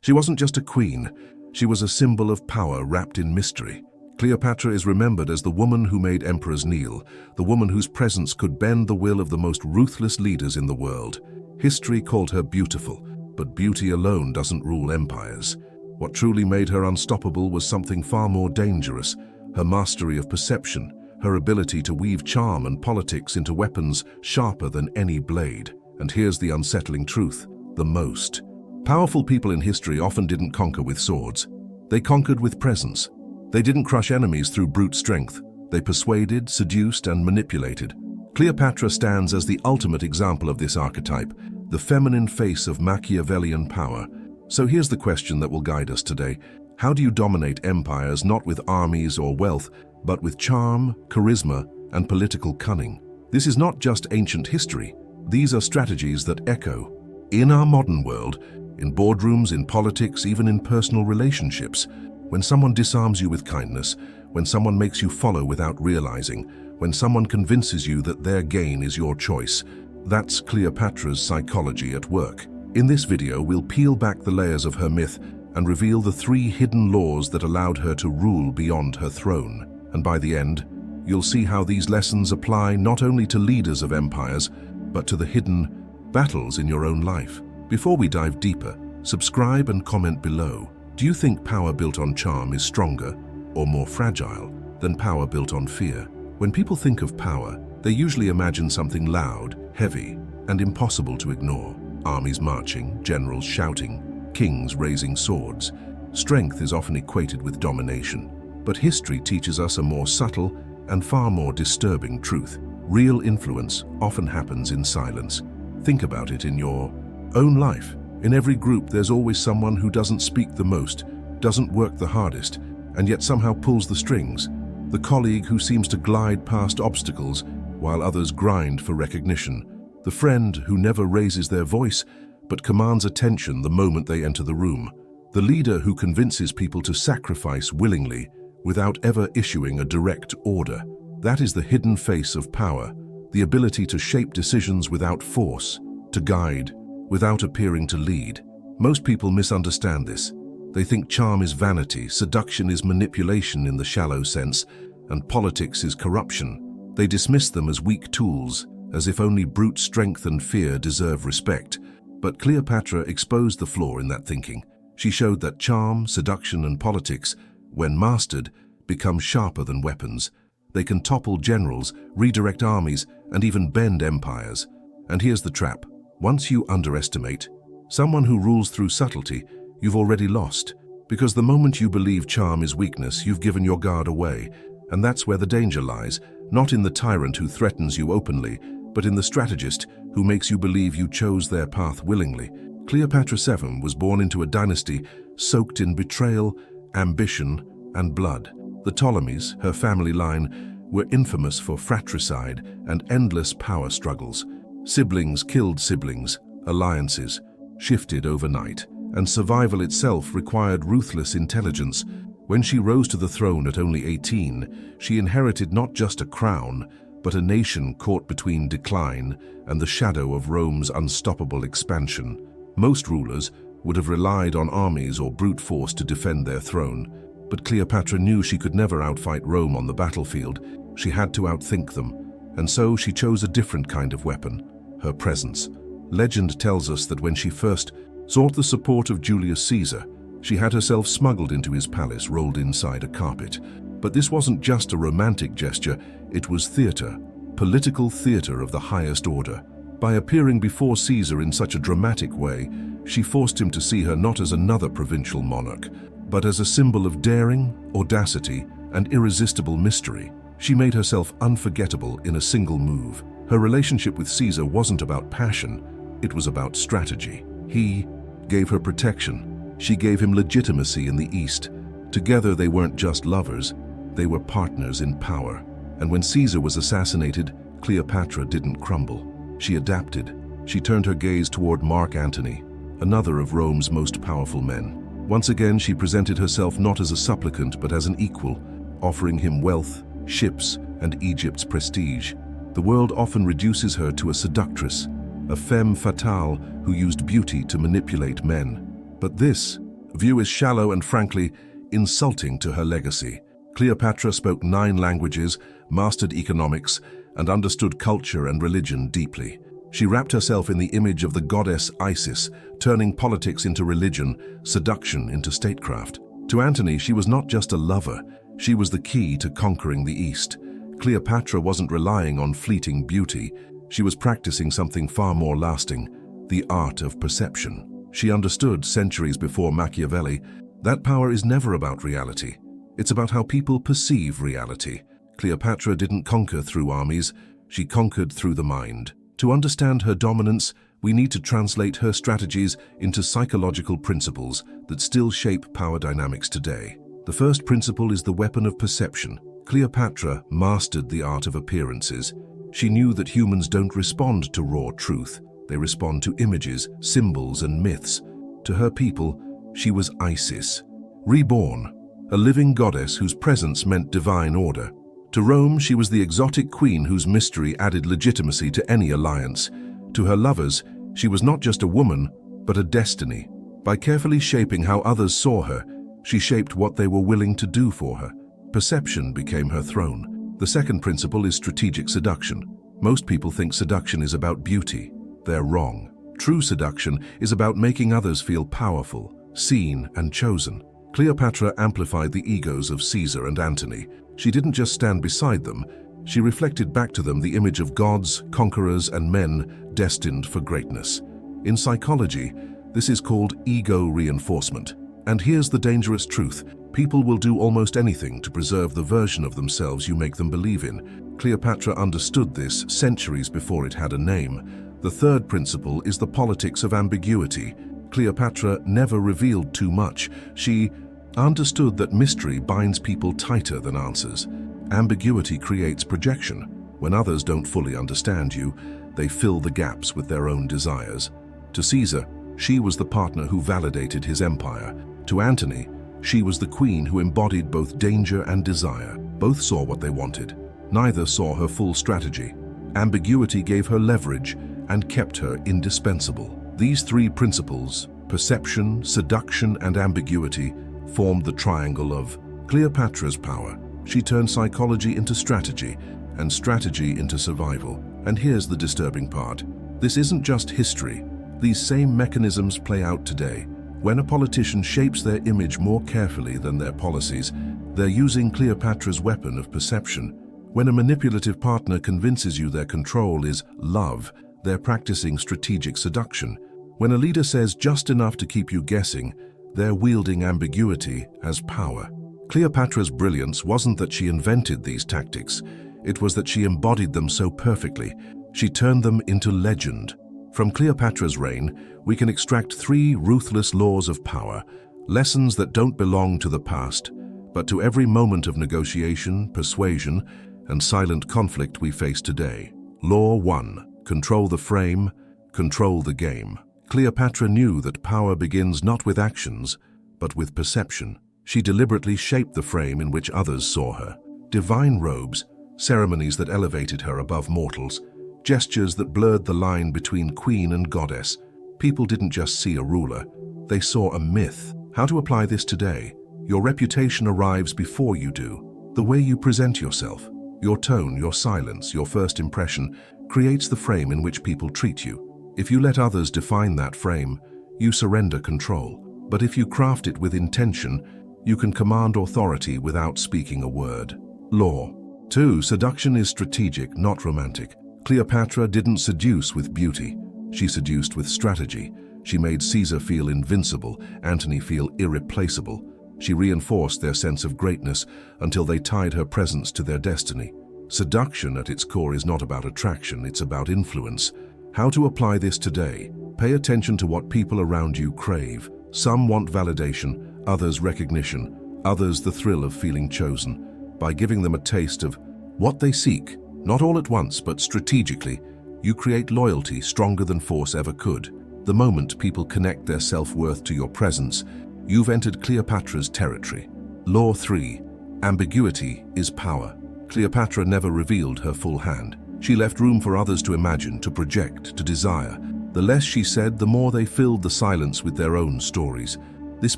She wasn't just a queen, she was a symbol of power wrapped in mystery. Cleopatra is remembered as the woman who made emperors kneel, the woman whose presence could bend the will of the most ruthless leaders in the world. History called her beautiful, but beauty alone doesn't rule empires. What truly made her unstoppable was something far more dangerous: her mastery of perception, her ability to weave charm and politics into weapons sharper than any blade. And here's the unsettling truth: the most powerful people in history often didn't conquer with swords. They conquered with presence. They didn't crush enemies through brute strength. They persuaded, seduced, and manipulated. Cleopatra stands as the ultimate example of this archetype, the feminine face of Machiavellian power. So here's the question that will guide us today. How do you dominate empires not with armies or wealth, but with charm, charisma, and political cunning? This is not just ancient history. These are strategies that echo in our modern world, in boardrooms, in politics, even in personal relationships. When someone disarms you with kindness, when someone makes you follow without realizing, when someone convinces you that their gain is your choice, that's Cleopatra's psychology at work. In this video, we'll peel back the layers of her myth and reveal the 3 hidden laws that allowed her to rule beyond her throne. And by the end, you'll see how these lessons apply not only to leaders of empires, but to the hidden battles in your own life. Before we dive deeper, subscribe and comment below. Do you think power built on charm is stronger or more fragile than power built on fear? When people think of power, they usually imagine something loud, heavy, and impossible to ignore. Armies marching, generals shouting, kings raising swords. Strength is often equated with domination. But history teaches us a more subtle and far more disturbing truth. Real influence often happens in silence. Think about it in your own life. In every group, there's always someone who doesn't speak the most, doesn't work the hardest, and yet somehow pulls the strings. The colleague who seems to glide past obstacles while others grind for recognition. The friend who never raises their voice but commands attention the moment they enter the room. The leader who convinces people to sacrifice willingly without ever issuing a direct order. That is the hidden face of power, the ability to shape decisions without force, to guide without appearing to lead. Most people misunderstand this. They think charm is vanity, seduction is manipulation in the shallow sense, and politics is corruption. They dismiss them as weak tools, as if only brute strength and fear deserve respect. But Cleopatra exposed the flaw in that thinking. She showed that charm, seduction, and politics, when mastered, become sharper than weapons. They can topple generals, redirect armies, and even bend empires. And here's the trap. Once you underestimate someone who rules through subtlety, you've already lost. Because the moment you believe charm is weakness, you've given your guard away. And that's where the danger lies, not in the tyrant who threatens you openly, but in the strategist who makes you believe you chose their path willingly. Cleopatra VII was born into a dynasty soaked in betrayal, ambition, and blood. The Ptolemies, her family line, were infamous for fratricide and endless power struggles. Siblings killed siblings, alliances shifted overnight, and survival itself required ruthless intelligence. When she rose to the throne at only 18, she inherited not just a crown, but a nation caught between decline and the shadow of Rome's unstoppable expansion. Most rulers would have relied on armies or brute force to defend their throne, but Cleopatra knew she could never outfight Rome on the battlefield. She had to outthink them, and so she chose a different kind of weapon: her presence. Legend tells us that when she first sought the support of Julius Caesar, she had herself smuggled into his palace, rolled inside a carpet. But this wasn't just a romantic gesture, it was theater, political theater of the highest order. By appearing before Caesar in such a dramatic way, she forced him to see her not as another provincial monarch, but as a symbol of daring, audacity, and irresistible mystery. She made herself unforgettable in a single move. Her relationship with Caesar wasn't about passion, it was about strategy. He gave her protection. She gave him legitimacy in the East. Together they weren't just lovers, they were partners in power. And when Caesar was assassinated, Cleopatra didn't crumble. She adapted. She turned her gaze toward Mark Antony, another of Rome's most powerful men. Once again, she presented herself not as a supplicant but as an equal, offering him wealth, ships, and Egypt's prestige. The world often reduces her to a seductress, a femme fatale who used beauty to manipulate men. But this view is shallow and frankly insulting to her legacy. Cleopatra spoke 9 languages, mastered economics, and understood culture and religion deeply. She wrapped herself in the image of the goddess Isis, turning politics into religion, seduction into statecraft. To Antony, she was not just a lover, she was the key to conquering the East. Cleopatra wasn't relying on fleeting beauty, she was practicing something far more lasting, the art of perception. She understood, centuries before Machiavelli, that power is never about reality. It's about how people perceive reality. Cleopatra didn't conquer through armies, she conquered through the mind. To understand her dominance, we need to translate her strategies into psychological principles that still shape power dynamics today. The first principle is the weapon of perception. Cleopatra mastered the art of appearances. She knew that humans don't respond to raw truth. They respond to images, symbols, and myths. To her people, she was Isis, reborn, a living goddess whose presence meant divine order. To Rome, she was the exotic queen whose mystery added legitimacy to any alliance. To her lovers, she was not just a woman, but a destiny. By carefully shaping how others saw her, she shaped what they were willing to do for her. Perception became her throne. The second principle is strategic seduction. Most people think seduction is about beauty. They're wrong. True seduction is about making others feel powerful, seen, and chosen. Cleopatra amplified the egos of Caesar and Antony. She didn't just stand beside them, she reflected back to them the image of gods, conquerors, and men destined for greatness. In psychology, this is called ego reinforcement. And here's the dangerous truth. People will do almost anything to preserve the version of themselves you make them believe in. Cleopatra understood this centuries before it had a name. The third principle is the politics of ambiguity. Cleopatra never revealed too much. She understood that mystery binds people tighter than answers. Ambiguity creates projection. When others don't fully understand you, they fill the gaps with their own desires. To Caesar, she was the partner who validated his empire. To Antony, she was the queen who embodied both danger and desire. Both saw what they wanted. Neither saw her full strategy. Ambiguity gave her leverage and kept her indispensable. These 3 principles, perception, seduction, and ambiguity, formed the triangle of Cleopatra's power. She turned psychology into strategy, and strategy into survival. And here's the disturbing part. This isn't just history. These same mechanisms play out today. When a politician shapes their image more carefully than their policies, they're using Cleopatra's weapon of perception. When a manipulative partner convinces you their control is love, they're practicing strategic seduction. When a leader says just enough to keep you guessing, they're wielding ambiguity as power. Cleopatra's brilliance wasn't that she invented these tactics, it was that she embodied them so perfectly. She turned them into legend. From Cleopatra's reign, we can extract 3 ruthless laws of power, lessons that don't belong to the past, but to every moment of negotiation, persuasion, and silent conflict we face today. Law 1. Control the frame, control the game. Cleopatra knew that power begins not with actions, but with perception. She deliberately shaped the frame in which others saw her. Divine robes, ceremonies that elevated her above mortals, gestures that blurred the line between queen and goddess. People didn't just see a ruler, they saw a myth. How to apply this today? Your reputation arrives before you do. The way you present yourself, your tone, your silence, your first impression, creates the frame in which people treat you. If you let others define that frame, you surrender control. But if you craft it with intention, you can command authority without speaking a word. Law 2. Seduction is strategic, not romantic. Cleopatra didn't seduce with beauty. She seduced with strategy. She made Caesar feel invincible, Antony feel irreplaceable. She reinforced their sense of greatness until they tied her presence to their destiny. Seduction at its core is not about attraction, it's about influence. How to apply this today? Pay attention to what people around you crave. Some want validation, others recognition, others the thrill of feeling chosen. By giving them a taste of what they seek, not all at once but strategically, you create loyalty stronger than force ever could. The moment people connect their self-worth to your presence, you've entered Cleopatra's territory. Law 3. Ambiguity is power. Cleopatra never revealed her full hand. She left room for others to imagine, to project, to desire. The less she said, the more they filled the silence with their own stories. This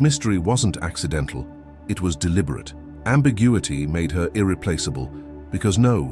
mystery wasn't accidental, it was deliberate. Ambiguity made her irreplaceable because no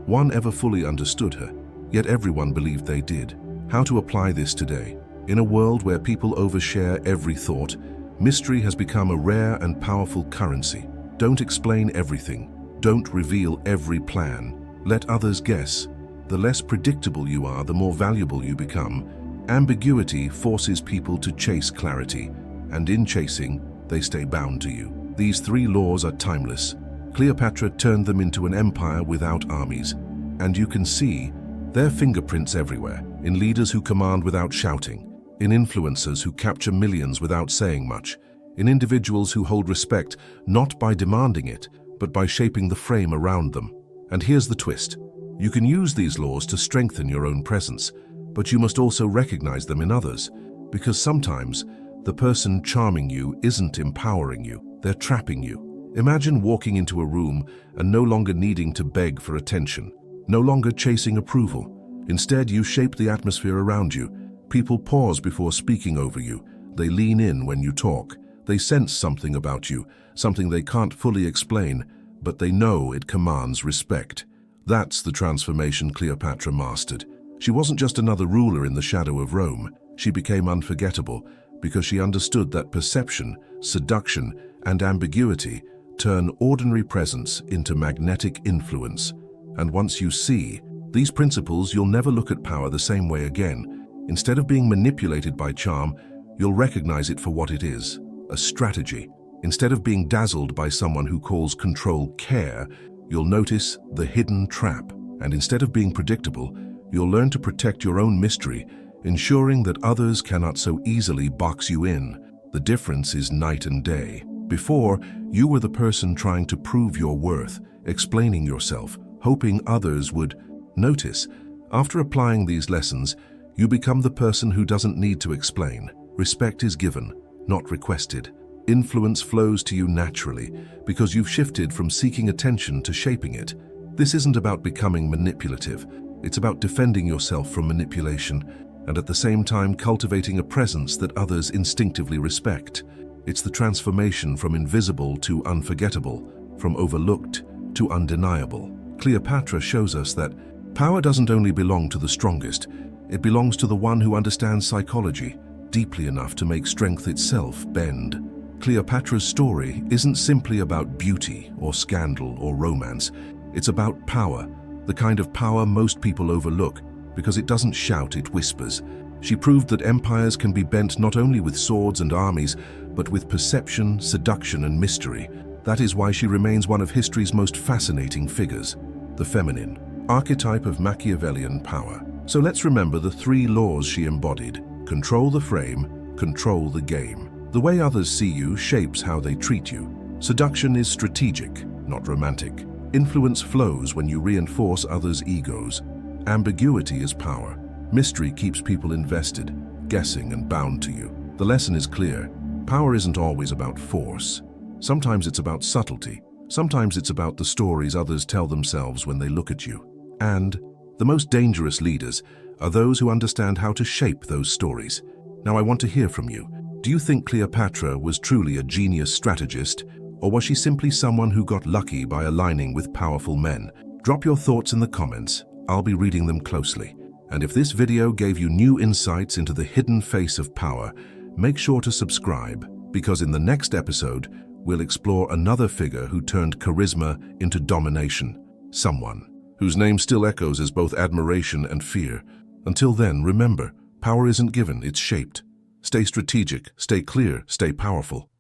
one ever fully understood her, yet everyone believed they did. How to apply this today? In a world where people overshare every thought, mystery has become a rare and powerful currency. Don't explain everything. Don't reveal every plan. Let others guess. The less predictable you are, the more valuable you become. Ambiguity forces people to chase clarity, and in chasing, they stay bound to you. These three laws are timeless. Cleopatra turned them into an empire without armies, and you can see their fingerprints everywhere, in leaders who command without shouting, in influencers who capture millions without saying much, in individuals who hold respect not by demanding it, but by shaping the frame around them. And here's the twist. You can use these laws to strengthen your own presence, but you must also recognize them in others, because sometimes the person charming you isn't empowering you, they're trapping you. Imagine walking into a room and no longer needing to beg for attention, no longer chasing approval. Instead, you shape the atmosphere around you. People pause before speaking over you. They lean in when you talk. They sense something about you, something they can't fully explain, but they know it commands respect. That's the transformation Cleopatra mastered. She wasn't just another ruler in the shadow of Rome. She became unforgettable because she understood that perception, seduction, and ambiguity turn ordinary presence into magnetic influence. And once you see these principles, you'll never look at power the same way again. Instead of being manipulated by charm, you'll recognize it for what it is, a strategy. Instead of being dazzled by someone who calls control care, you'll notice the hidden trap. And instead of being predictable, you'll learn to protect your own mystery, ensuring that others cannot so easily box you in. The difference is night and day. Before, you were the person trying to prove your worth, explaining yourself, hoping others would notice. After applying these lessons, you become the person who doesn't need to explain. Respect is given, not requested. Influence flows to you naturally because you've shifted from seeking attention to shaping it. This isn't about becoming manipulative. It's about defending yourself from manipulation and at the same time cultivating a presence that others instinctively respect. It's the transformation from invisible to unforgettable, from overlooked to undeniable. Cleopatra shows us that power doesn't only belong to the strongest, it belongs to the one who understands psychology deeply enough to make strength itself bend. Cleopatra's story isn't simply about beauty or scandal or romance. It's about power, the kind of power most people overlook because it doesn't shout, it whispers. She proved that empires can be bent not only with swords and armies, but with perception, seduction, and mystery. That is why she remains one of history's most fascinating figures, the feminine, archetype of Machiavellian power. So let's remember the three laws she embodied. Control the frame, control the game. The way others see you shapes how they treat you. Seduction is strategic, not romantic. Influence flows when you reinforce others' egos. Ambiguity is power. Mystery keeps people invested, guessing and bound to you. The lesson is clear. Power isn't always about force. Sometimes it's about subtlety. Sometimes it's about the stories others tell themselves when they look at you. And the most dangerous leaders are those who understand how to shape those stories. Now I want to hear from you. Do you think Cleopatra was truly a genius strategist, or was she simply someone who got lucky by aligning with powerful men? Drop your thoughts in the comments. I'll be reading them closely. And if this video gave you new insights into the hidden face of power, make sure to subscribe, because in the next episode, we'll explore another figure who turned charisma into domination. Someone whose name still echoes as both admiration and fear. Until then, remember, power isn't given, it's shaped. Stay strategic, stay clear, stay powerful.